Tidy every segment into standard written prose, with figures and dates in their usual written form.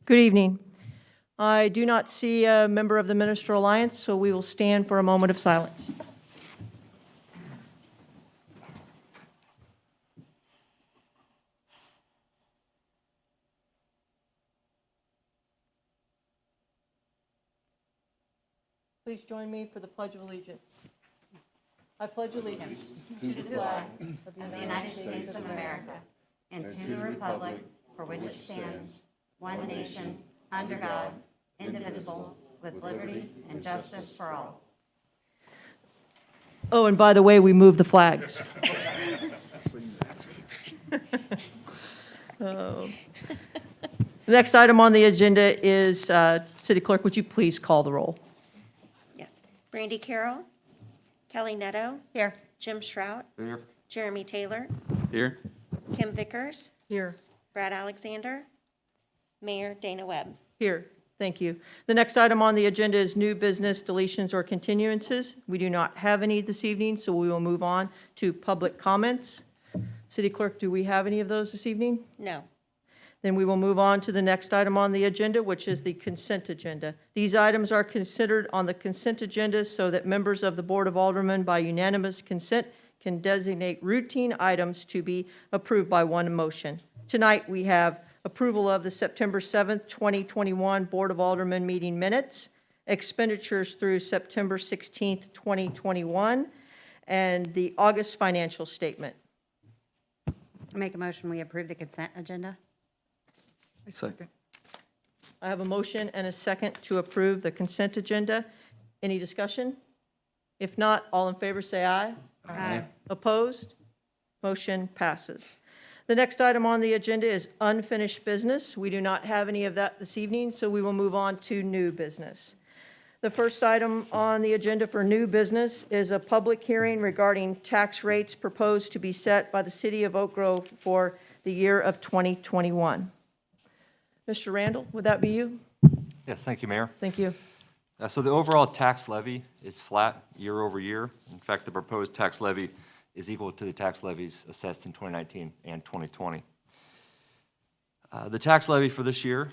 Good evening. I do not see a member of the Minister Alliance, so we will stand for a moment of silence. Please join me for the Pledge of Allegiance. I pledge allegiance To the flag of the United States of America and to the republic for which it stands, one nation, under God, indivisible, with liberty and justice for all. Oh, and by the way, we moved the flags. Oh. The next item on the agenda is, City Clerk, would you please call the roll? Yes. Brandy Carroll. Kelly Netto. Here. Jim Shrout. Here. Jeremy Taylor. Here. Kim Vickers. Here. Brad Alexander. Mayor Dana Webb. Here, thank you. The next item on the agenda is new business deletions or continuances. We do not have any this evening, so we will move on to public comments. City Clerk, do we have any of those this evening? No. Then we will move on to the next item on the agenda, which is the consent agenda. These items are considered on the consent agenda so that members of the Board of Aldermen, by unanimous consent, can designate routine items to be approved by one motion. Tonight, we have approval of the September 7th, 2021 Board of Aldermen meeting minutes, expenditures through September 16th, 2021, and the August financial statement. I make a motion, we approve the consent agenda. Second. I have a motion and a second to approve the consent agenda. Any discussion? If not, all in favor say aye. Aye. Opposed? Motion passes. The next item on the agenda is unfinished business. We do not have any of that this evening, so we will move on to new business. The first item on the agenda for new business is a public hearing regarding tax rates proposed to be set by the City of Oak Grove for the year of 2021. Mr. Randall, would that be you? Yes, thank you, Mayor. Thank you. So the overall tax levy is flat year over year. In fact, the proposed tax levy is equal to the tax levies assessed in 2019 and 2020. The tax levy for this year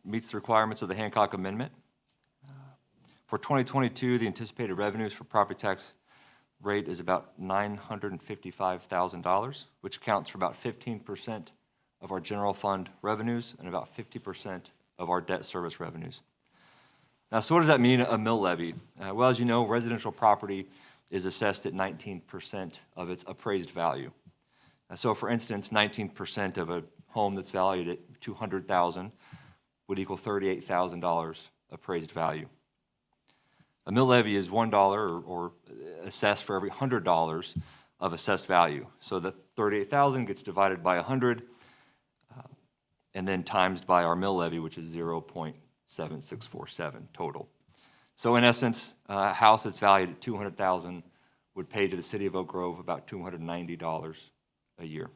meets the requirements of the Hancock Amendment. For 2022, the anticipated revenues for property tax rate is about $955,000, which accounts for about 15% of our general fund revenues and about 50% of our debt service revenues. Now, so what does that mean, a mill levy? Well, as you know, residential property is assessed at 19% of its appraised value. So for instance, 19% of a home that's valued at $200,000 would equal $38,000 appraised value. A mill levy is $1 or assessed for every $100 of assessed value. So the $38,000 gets divided by 100 and then times by our mill levy, which is 0.7647 total. So in essence, a house that's valued at $200,000 would pay to the City of Oak Grove about $290 a year.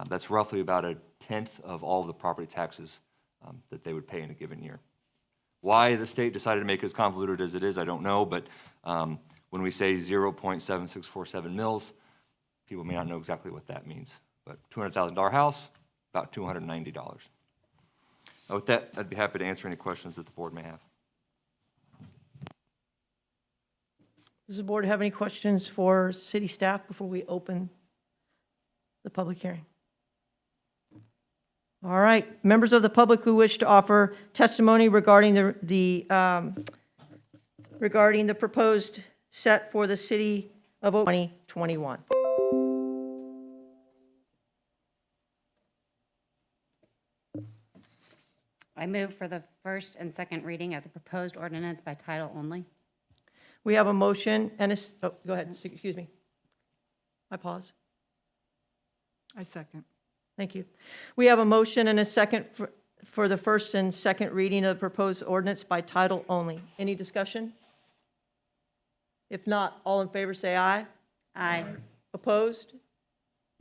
That's roughly about a tenth of all of the property taxes that they would pay in a given year. Why the state decided to make it as convoluted as it is, I don't know, but when we say 0.7647 mils, people may not know exactly what that means. But $200,000 house, about $290. With that, I'd be happy to answer any questions that the board may have. Does the board have any questions for city staff before we open the public hearing? All right, members of the public who wish to offer testimony regarding regarding the proposed set for the City of Oak 2021. I move for the first and second reading of the proposed ordinance by title only. We have a motion and a, go ahead, excuse me. I pause. I second. Thank you. We have a motion and a second for the first and second reading of the proposed ordinance by title only. Any discussion? If not, all in favor say aye. Aye. Opposed?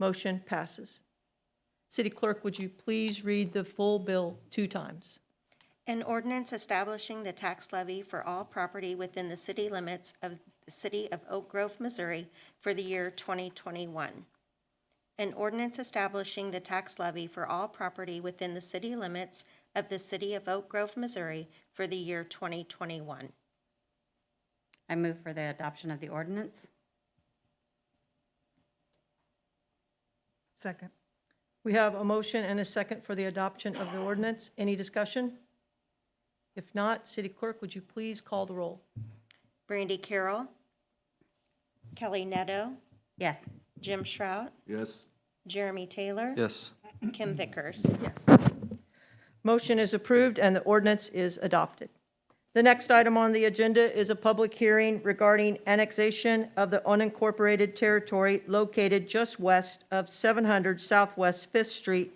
Motion passes. City Clerk, would you please read the full bill 2 times? An ordinance establishing the tax levy for all property within the city limits of the City of Oak Grove, Missouri for the year 2021. An ordinance establishing the tax levy for all property within the city limits of the City of Oak Grove, Missouri for the year 2021. I move for the adoption of the ordinance. Second. We have a motion and a second for the adoption of the ordinance. Any discussion? If not, City Clerk, would you please call the roll? Brandy Carroll, Kelly Neto, Yes. Jim Shrout, Yes. Jeremy Taylor, Yes. Kim Vickers. Motion is approved and the ordinance is adopted. The next item on the agenda is a public hearing regarding annexation of the unincorporated territory located just west of 700 Southwest Fifth Street,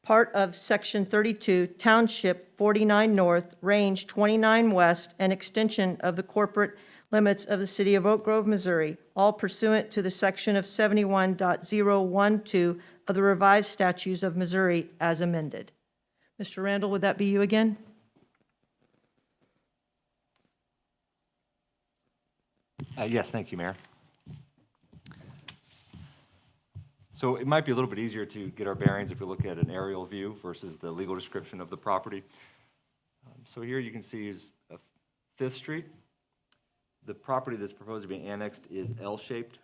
part of Section 32, Township 49 North, Range 29 West, and extension of the corporate limits of the City of Oak Grove, Missouri, all pursuant to the section of 71.012 of the revised statutes of Missouri as amended. Mr. Randall, would that be you again? Yes, thank you, Mayor. So it might be a little bit easier to get our bearings if we look at an aerial view versus the legal description of the property. So here you can see is Fifth Street. The property that's proposed to be annexed is L-shaped,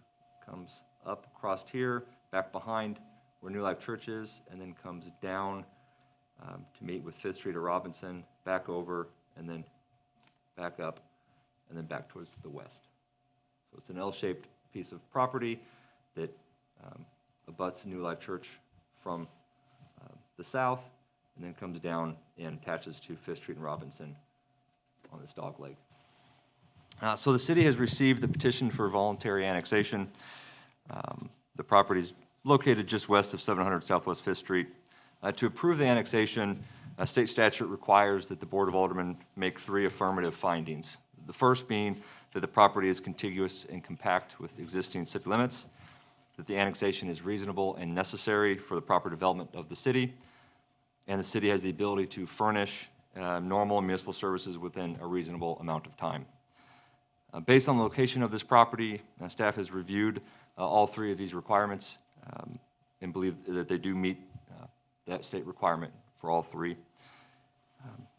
comes up across here, back behind where New Life Church is, and then comes down to meet with Fifth Street or Robinson, back over, and then back up, and then back towards the west. So it's an L-shaped piece of property that abuts New Life Church from the south, and then comes down and attaches to Fifth Street and Robinson on this dog leg. So the city has received the petition for voluntary annexation. The property is located just west of 700 Southwest Fifth Street. To approve the annexation, state statute requires that the Board of Aldermen make 3 affirmative findings. The first being that the property is contiguous and compact with existing city limits, that the annexation is reasonable and necessary for the proper development of the city, and the city has the ability to furnish normal municipal services within a reasonable amount of time. Based on the location of this property, staff has reviewed all 3 of these requirements and believe that they do meet that state requirement for all 3.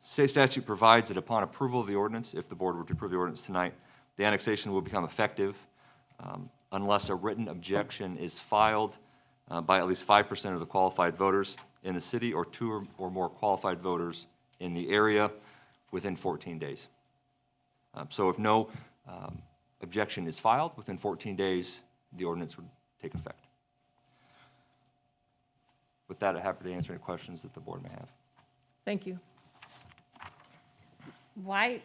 State statute provides that upon approval of the ordinance, if the board were to approve the ordinance tonight, the annexation will become effective unless a written objection is filed by at least 5% of the qualified voters in the city or 2 or more qualified voters in the area within 14 days. So if no objection is filed within 14 days, the ordinance would take effect. With that, I'm happy to answer any questions that the board may have. Thank you. Why,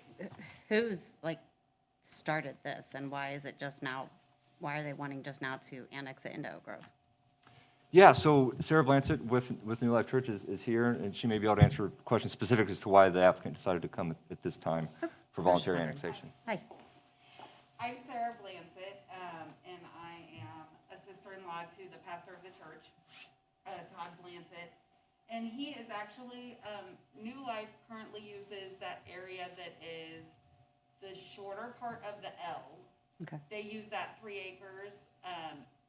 who's started this and why is it just now, why are they wanting just now to annex it into Oak Grove? Yeah, so Sarah Blancett with New Life Church is here, and she may be able to answer questions specific as to why the applicant decided to come at this time for voluntary annexation. Hi. I'm Sarah Blancett, and I am a sister-in-law to the pastor of the church, Todd Blancett. And he is actually, New Life currently uses that area that is the shorter part of the L. Okay. They use that 3 acres,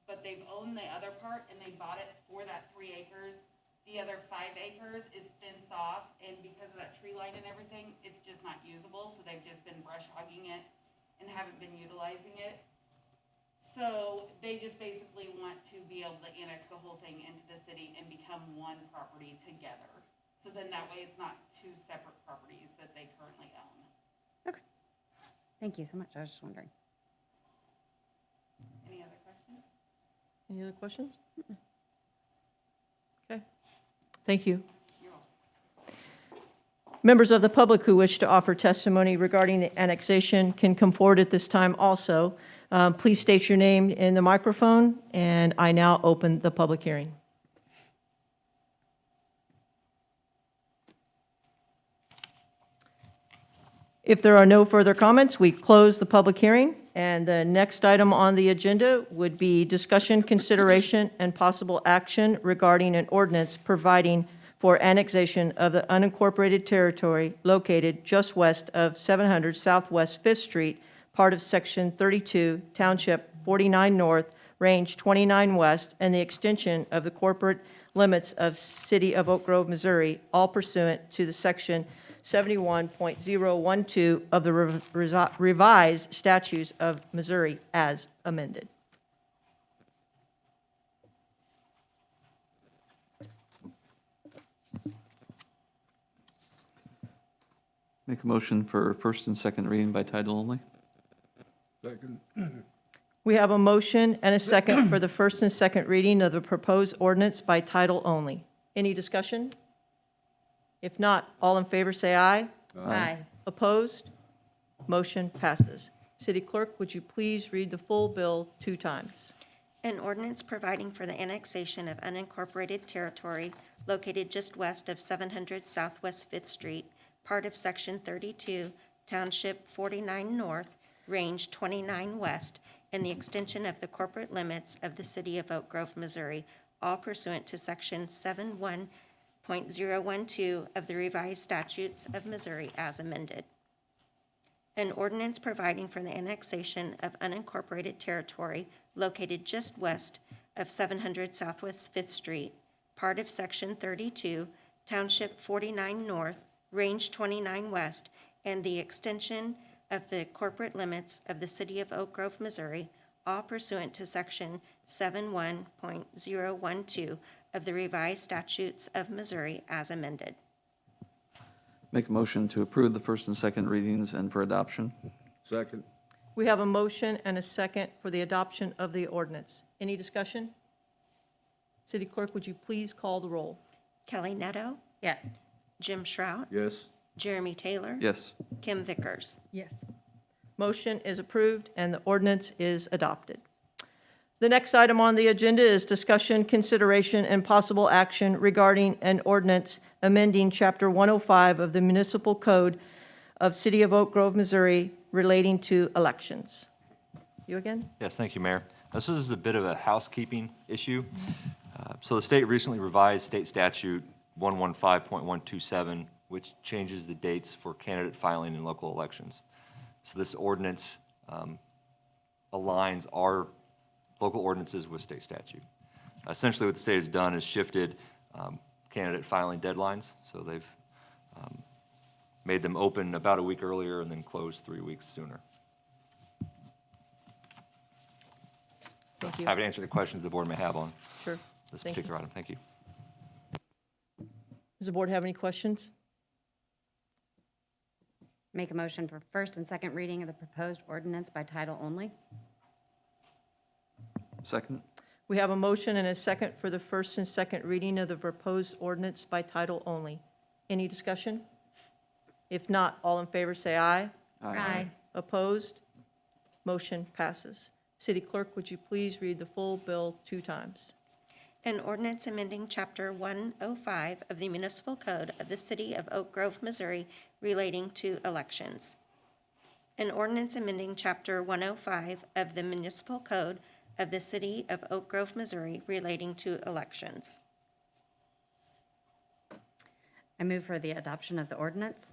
but they've owned the other part and they bought it for that 3 acres. The other 5 acres is fenced off, and because of that tree line and everything, it's just not usable, so they've just been brush hogging it and haven't been utilizing it. So they just basically want to be able to annex the whole thing into the city and become one property together. So then that way it's not 2 separate properties that they currently own. Thank you so much. I was just wondering. Any other questions? Any other questions? Okay. Thank you. You're welcome. Members of the public who wish to offer testimony regarding the annexation can come forward at this time also. Please state your name in the microphone, and I now open the public hearing. If there are no further comments, we close the public hearing, and the next item on the agenda would be discussion, consideration, and possible action regarding an ordinance providing for annexation of the unincorporated territory located just west of 700 Southwest Fifth Street, part of Section 32, Township 49 North, Range 29 West, and the extension of the corporate limits of City of Oak Grove, Missouri, all pursuant to the Section 71.012 of the revised statutes of Missouri as amended. Make a motion for first and second reading by title only. Second. We have a motion and a second for the first and second reading of the proposed ordinance by title only. Any discussion? If not, all in favor say aye. Aye. Opposed? Motion passes. City Clerk, would you please read the full bill 2 times? An ordinance providing for the annexation of unincorporated territory located just west of 700 Southwest Fifth Street, part of Section 32, Township 49 North, Range 29 West, and the extension of the corporate limits of the City of Oak Grove, Missouri, all pursuant to Section 71.012 of the revised statutes of Missouri as amended. An ordinance providing for the annexation of unincorporated territory located just west of 700 Southwest Fifth Street, part of Section 32, Township 49 North, Range 29 West, and the extension of the corporate limits of the City of Oak Grove, Missouri, all pursuant to Section 71.012 of the revised statutes of Missouri as amended. Make a motion to approve the first and second readings and for adoption. Second. We have a motion and a second for the adoption of the ordinance. Any discussion? City Clerk, would you please call the roll? Kelly Neto, Yes. Jim Shrout, Yes. Jeremy Taylor, Yes. Kim Vickers. Yes. Motion is approved and the ordinance is adopted. The next item on the agenda is discussion, consideration, and possible action regarding an ordinance amending Chapter 105 of the Municipal Code of City of Oak Grove, Missouri, relating to elections. You again? Yes, thank you, Mayor. This is a bit of a housekeeping issue. So the state recently revised State Statute 115.127, which changes the dates for candidate filing in local elections. So this ordinance aligns our local ordinances with state statute. Essentially, what the state has done is shifted candidate filing deadlines. So they've made them open about a week earlier and then closed 3 weeks sooner. Thank you. Happy to answer any questions the board may have on Sure. this Thank you. particular item. Thank you. Does the board have any questions? Make a motion for first and second reading of the proposed ordinance by title only. Second. We have a motion and a second for the first and second reading of the proposed ordinance by title only. Any discussion? If not, all in favor say aye. Opposed? Motion passes. City Clerk, would you please read the full bill 2 times? An ordinance amending Chapter 105 of the Municipal Code of the City of Oak Grove, Missouri, relating to elections. An ordinance amending Chapter 105 of the Municipal Code of the City of Oak Grove, Missouri, relating to elections. I move for the adoption of the ordinance.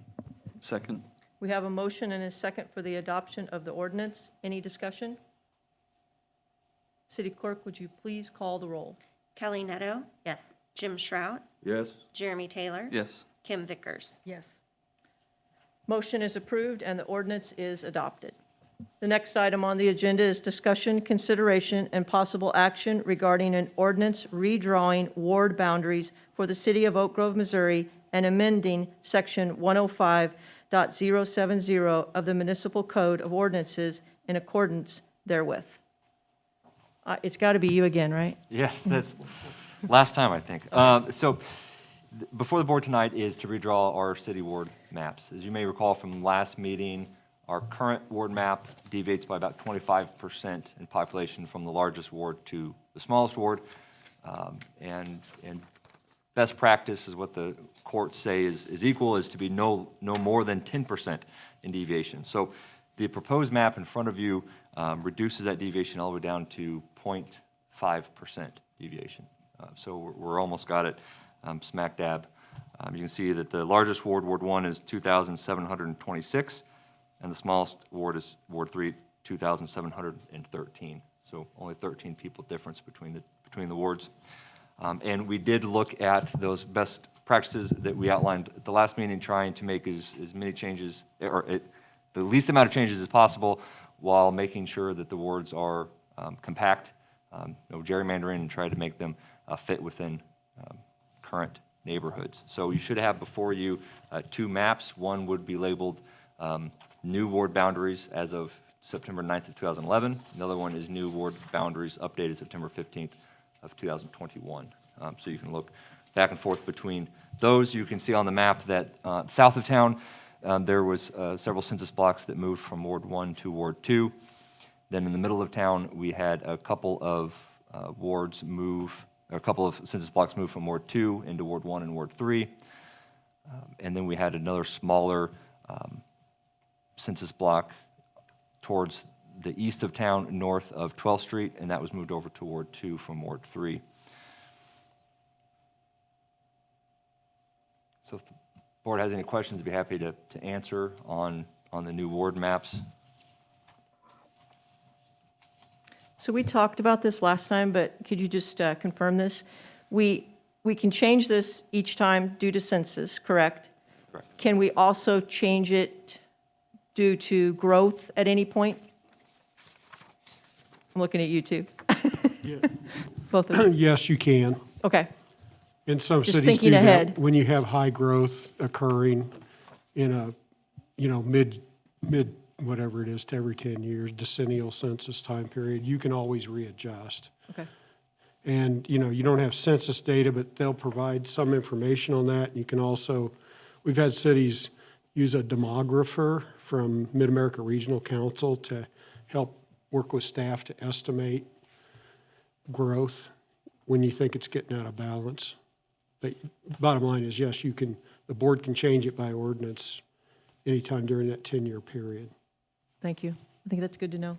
Second. We have a motion and a second for the adoption of the ordinance. Any discussion? City Clerk, would you please call the roll? Kelly Neto, Yes. Jim Shrout, Yes. Jeremy Taylor, Yes. Kim Vickers. Yes. Motion is approved and the ordinance is adopted. The next item on the agenda is discussion, consideration, and possible action regarding an ordinance redrawing ward boundaries for the City of Oak Grove, Missouri, and amending Section 105.070 of the Municipal Code of Ordinances in accordance therewith. It's got to be you again, right? Yes, that's last time, I think. Before the board tonight is to redraw our city ward maps. As you may recall from last meeting, our current ward map deviates by about 25% in population from the largest ward to the smallest ward. And best practice is what the courts say is equal, is to be no more than 10% in deviation. So the proposed map in front of you reduces that deviation all the way down to 0.5% deviation. So we're almost got it smack dab. You can see that the largest ward, Ward 1, is 2,726, and the smallest ward is Ward 3, 2,713. So only 13 people difference between the wards. And we did look at those best practices that we outlined at the last meeting, trying to make as many changes, the least amount of changes as possible, while making sure that the wards are compact, no gerrymandering, and try to make them fit within current neighborhoods. So you should have before you 2 maps. One would be labeled new ward boundaries as of September 9th of 2011. Another one is new ward boundaries updated September 15th of 2021. So you can look back and forth between those. You can see on the map that south of town, there was several census blocks that moved from Ward 1 to Ward 2. Then in the middle of town, we had a couple of wards move, or a couple of census blocks move from Ward 2 into Ward 1 and Ward 3. And then we had another smaller census block towards the east of town, north of 12th Street, and that was moved over to Ward 2 from Ward 3. So if the board has any questions, I'd be happy to answer on the new ward maps. So we talked about this last time, but could you just confirm this? We can change this each time due to census, correct? Correct. Can we also change it due to growth at any point? I'm looking at you two. Both of you. Yes, you can. Okay, And some Just cities thinking do ahead. that when you have high growth occurring in a, mid, whatever it is, to every 10 years, decennial census time period, you can always readjust. okay. And, you don't have census data, but they'll provide some information on that. You can also, we've had cities use a demographer from Mid-America Regional Council to help work with staff to estimate growth when you think it's getting out of balance. But bottom line is, yes, the board can change it by ordinance anytime during that 10-year period. Thank you. I think that's good to know.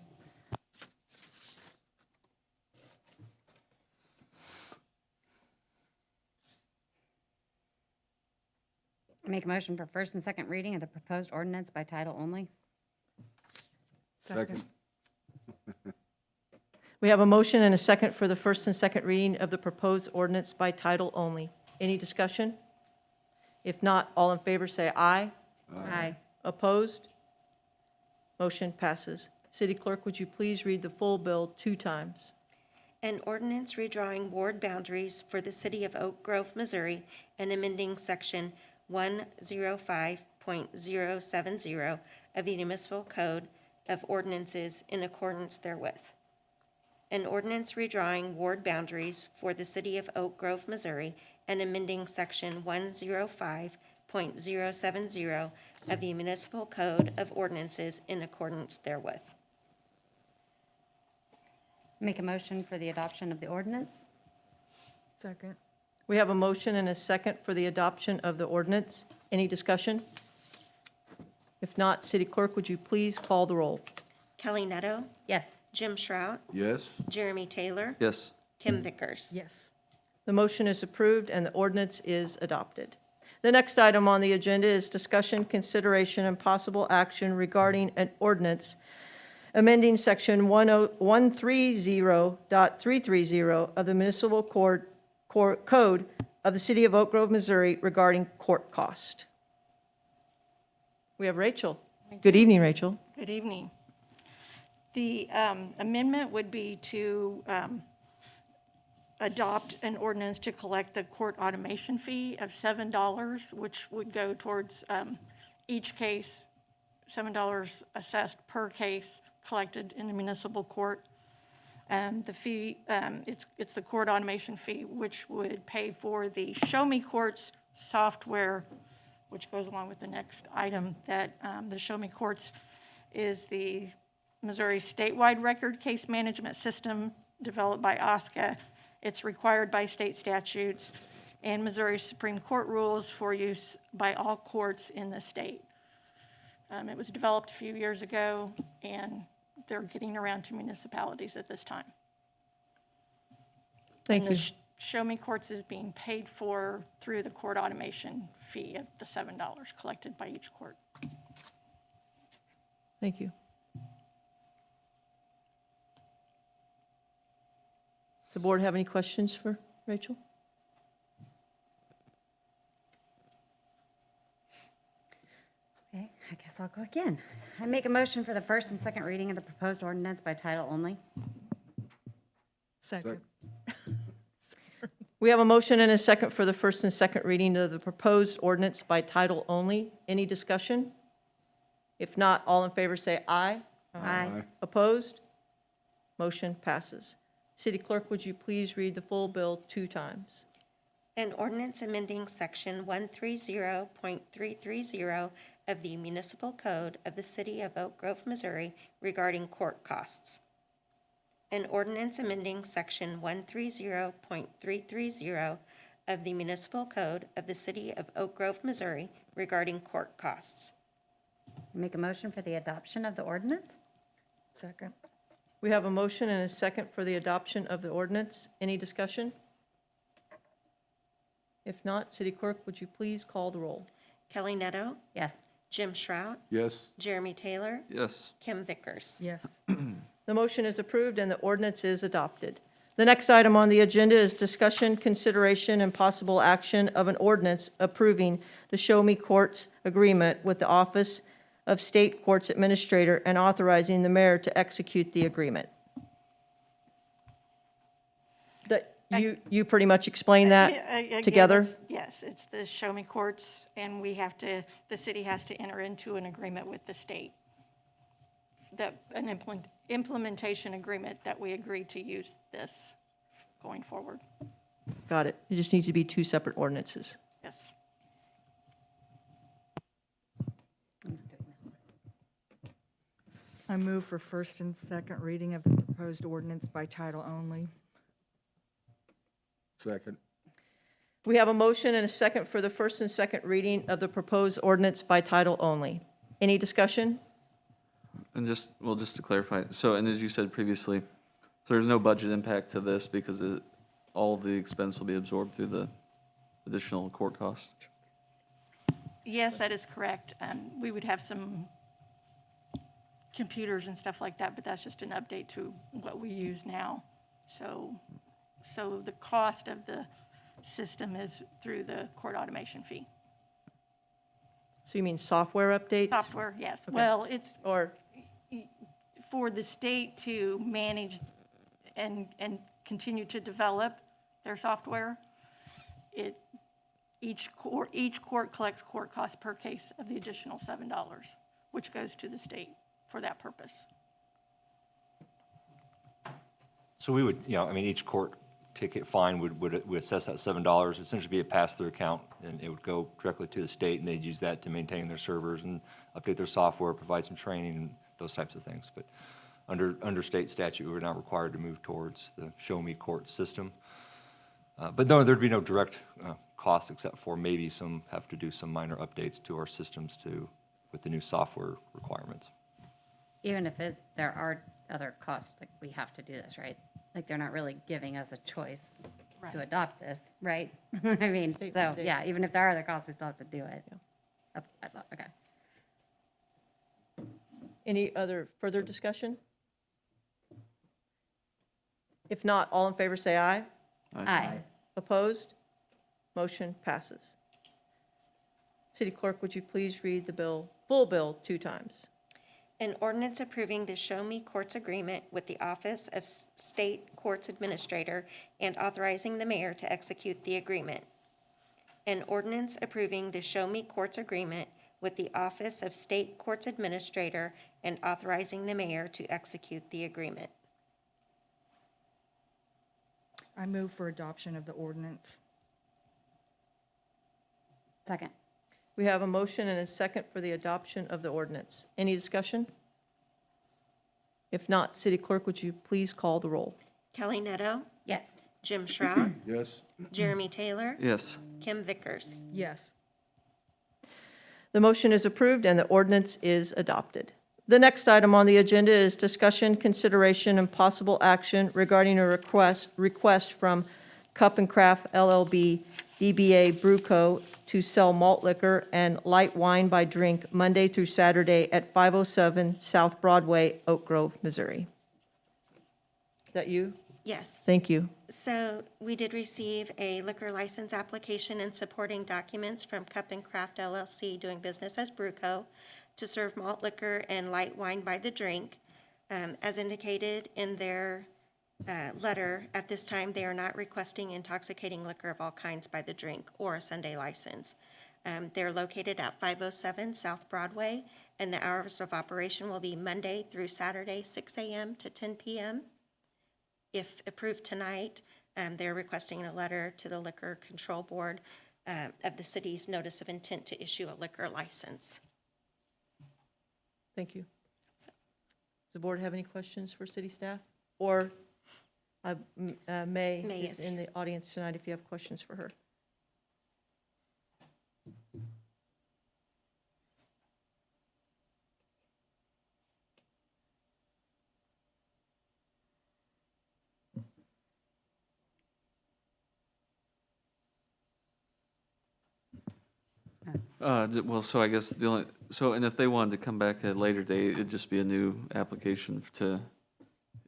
Make a motion for first and second reading of the proposed ordinance by title only. Second. We have a motion and a second for the first and second reading of the proposed ordinance by title only. Any discussion? If not, all in favor say aye. Aye. Opposed? Motion passes. City Clerk, would you please read the full bill 2 times? An ordinance redrawing ward boundaries for the city of Oak Grove, Missouri, and amending section 105.070 of the municipal code of ordinances in accordance therewith. An ordinance redrawing ward boundaries for the city of Oak Grove, Missouri, and amending section 105.070 of the municipal code of ordinances in accordance therewith. Make a motion for the adoption of the ordinance. Second. We have a motion and a second for the adoption of the ordinance. Any discussion? If not, City Clerk, would you please call the roll? Kelly Netto, Yes. Jim Shrout, Yes. Jeremy Taylor, Yes. Kim Vickers. Yes. The motion is approved and the ordinance is adopted. The next item on the agenda is discussion, consideration, and possible action regarding an ordinance amending section 130.330 of the municipal code of the city of Oak Grove, Missouri regarding court cost. We have Rachel. Good evening, Rachel. Good evening. The amendment would be to adopt an ordinance to collect the court automation fee of $7, which would go towards each case, $7 assessed per case collected in the municipal court. The fee, it's the court automation fee, which would pay for the Show Me Courts software, which goes along with the next item, that the Show Me Courts is the Missouri statewide record case management system developed by OSCA. It's required by state statutes and Missouri Supreme Court rules for use by all courts in the state. It was developed a few years ago, and they're getting around to municipalities at this time. Thank And you. the Show Me Courts is being paid for through the court automation fee of the $7 collected by each court. Thank you. Does the board have any questions for Rachel? I'll go again. I make a motion for the first and second reading of the proposed ordinance by title only. Second. We have a motion and a second for the first and second reading of the proposed ordinance by title only. Any discussion? If not, all in favor say aye. Aye. Opposed? Motion passes. City Clerk, would you please read the full bill 2 times? An ordinance amending Section 130.330 of the Municipal Code of the City of Oak Grove, Missouri regarding court costs. An ordinance amending Section 130.330 of the Municipal Code of the City of Oak Grove, Missouri regarding court costs. Make a motion for the adoption of the ordinance? Second. We have a motion and a second for the adoption of the ordinance. Any discussion? If not, City Clerk, would you please call the roll? Kelly Netto, Yes. Jim Shrout, Yes. Jeremy Taylor, Yes. Kim Vickers. Yes. The motion is approved and the ordinance is adopted. The next item on the agenda is discussion, consideration, and possible action of an ordinance approving the Show Me Courts agreement with the Office of State Courts Administrator and authorizing the mayor to execute the agreement. You pretty much explained Yeah, that again, together? Yes, it's the Show Me Courts, and we have to, the city has to enter into an agreement with the state. An implementation agreement that we agree to use this going forward. Got it. It just needs to be 2 separate ordinances. Yes. I move for first and second reading of the proposed ordinance by title only. Second. We have a motion and a second for the first and second reading of the proposed ordinance by title only. Any discussion? And just to clarify, so, and as you said previously, so there's no budget impact to this because all the expense will be absorbed through the additional court costs? Yes, that is correct. We would have some computers and stuff like that, but that's just an update to what we use now. So the cost of the system is through the court automation fee. So you mean software updates? Software, yes. Okay. Well, it's Or, for the state to manage and continue to develop their software. Each court collects court costs per case of the additional $7, which goes to the state for that purpose. So we would, each court ticket fine would assess that $7, essentially be a pass-through account, and it would go directly to the state, and they'd use that to maintain their servers and update their software, provide some training, and those types of things. But under state statute, we're not required to move towards the Show Me Court system. But no, there'd be no direct cost except for maybe have to do some minor updates to our systems with the new software requirements. Even if there are other costs, like we have to do this, right? Like they're not really giving us a choice to Right. adopt this, right? I mean, State so, mandate. yeah, even if there are other costs, we still have to do it. That's, I thought, okay. any other further discussion? If not, all in favor say aye. Aye. Opposed? Motion passes. City Clerk, would you please read the full bill 2 times? An ordinance approving the Show Me Courts agreement with the Office of State Courts Administrator and authorizing the mayor to execute the agreement. An ordinance approving the Show Me Courts agreement with the Office of State Courts Administrator and authorizing the mayor to execute the agreement. I move for adoption of the ordinance. Second. We have a motion and a second for the adoption of the ordinance. Any discussion? If not, City Clerk, would you please call the roll? Kelly Netto, Yes. Jim Shrout, Yes. Jeremy Taylor, Yes. Kim Vickers. Yes. The motion is approved and the ordinance is adopted. The next item on the agenda is discussion, consideration, and possible action regarding a request from Cup and Craft LLB DBA Brew Co. to sell malt liquor and light wine by drink Monday through Saturday at 507 South Broadway, Oak Grove, Missouri. Is that you? Yes. Thank you. So we did receive a liquor license application and supporting documents from Cup and Craft LLC doing business as Bruco. to serve malt liquor and light wine by the drink. As indicated in their letter, at this time, they are not requesting intoxicating liquor of all kinds by the drink or a Sunday license. They're located at 507 South Broadway, and the hours of operation will be Monday through Saturday, 6 a.m. to 10 p.m. If approved tonight, they're requesting a letter to the Liquor Control Board of the city's notice of intent to issue a liquor license. Thank you. Does the board have any questions for city staff? Or May May is is in the audience tonight if you have questions for her. Well, so I guess the only, so, and if they wanted to come back at a later date, it'd just be a new application to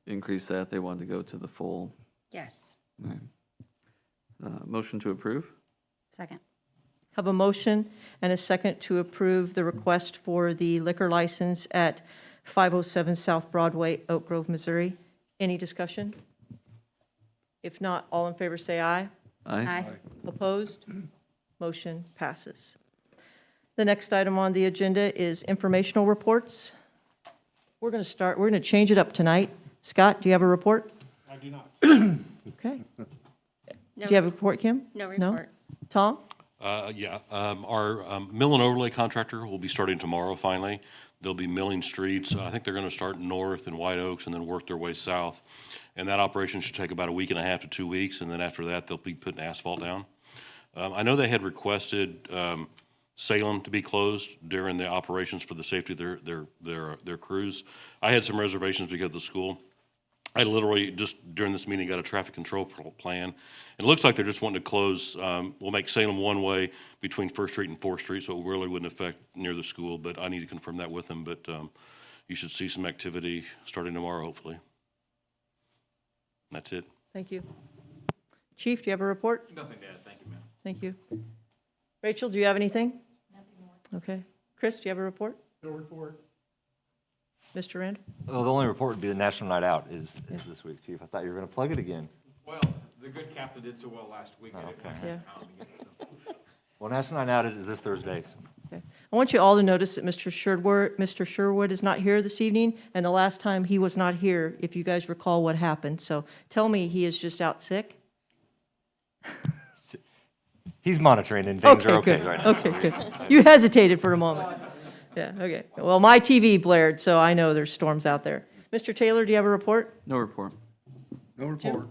increase that. They wanted to go to the full. Yes. Right. Motion to approve? Second. Have a motion and a second to approve the request for the liquor license at 507 South Broadway, Oak Grove, Missouri. Any discussion? If not, all in favor say aye. Aye. Opposed? Motion passes. The next item on the agenda is informational reports. We're going to change it up tonight. Scott, do you have a report? I do not. Okay. No, Do you have a report, Kim? no report. Tom? Our mill and overlay contractor will be starting tomorrow, finally. They'll be milling streets. I think they're going to start north in White Oaks and then work their way south. And that operation should take about a week and a half to 2 weeks, and then after that, they'll be putting asphalt down. I know they had requested Salem to be closed during the operations for the safety of their crews. I had some reservations because of the school. I literally, just during this meeting, got a traffic control plan. It looks like they're just wanting to close, we'll make Salem one way between First Street and Fourth Street, so it really wouldn't affect near the school, but I need to confirm that with them. But you should see some activity starting tomorrow, hopefully. That's it. Thank you. Chief, do you have a report? Nothing to add, thank you, ma'am. Thank you. Rachel, do you have anything? Nothing more. Okay. Chris, do you have a report? No report. Mr. Rand? Well, the only report would be the National Night Out is this week, Chief. I thought you were going to plug it again. Well, the good captain did so well last week. I didn't Okay. have to Yeah. count again, so. Well, National Night Out is this Thursday, so. Okay. I want you all to notice that Mr. Sherwood is not here this evening, and the last time he was not here, if you guys recall what happened. So tell me he is just out sick? He's monitoring and things are okay good. right now. Okay, good. You hesitated for a moment. Yeah, okay. Well, my TV blared, so I know there's storms out there. Mr. Taylor, do you have a report? No report. No report.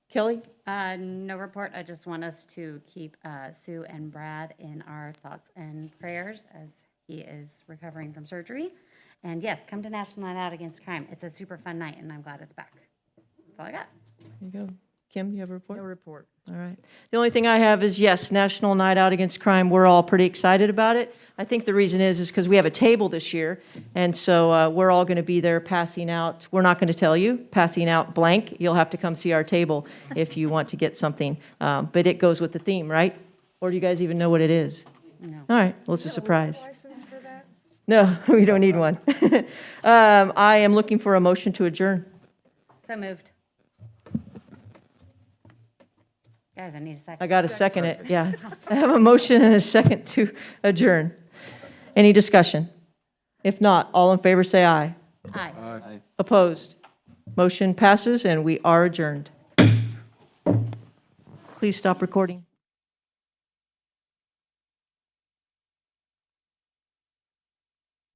Kelly? No report. I just want us to keep Sue and Brad in our thoughts and prayers as he is recovering from surgery. And yes, come to National Night Out Against Crime. It's a super fun night, and I'm glad it's back. That's all I got. There you go. Kim, do you have a report? No report. All right. The only thing I have is, yes, National Night Out Against Crime. We're all pretty excited about it. I think the reason is because we have a table this year, and so we're all going to be there passing out. We're not going to tell you, passing out blank. You'll have to come see our table if you want to get something. But it goes with the theme, right? Or do you guys even know what it is? No. All right. Well, it's a surprise. License for that? No, we don't need one. I am looking for a motion to adjourn. So moved. Guys, I need a second. I got to second it, yeah. I have a motion and a second to adjourn. Any discussion? If not, all in favor say aye. Aye. Opposed? Motion passes and we are adjourned. Please stop recording.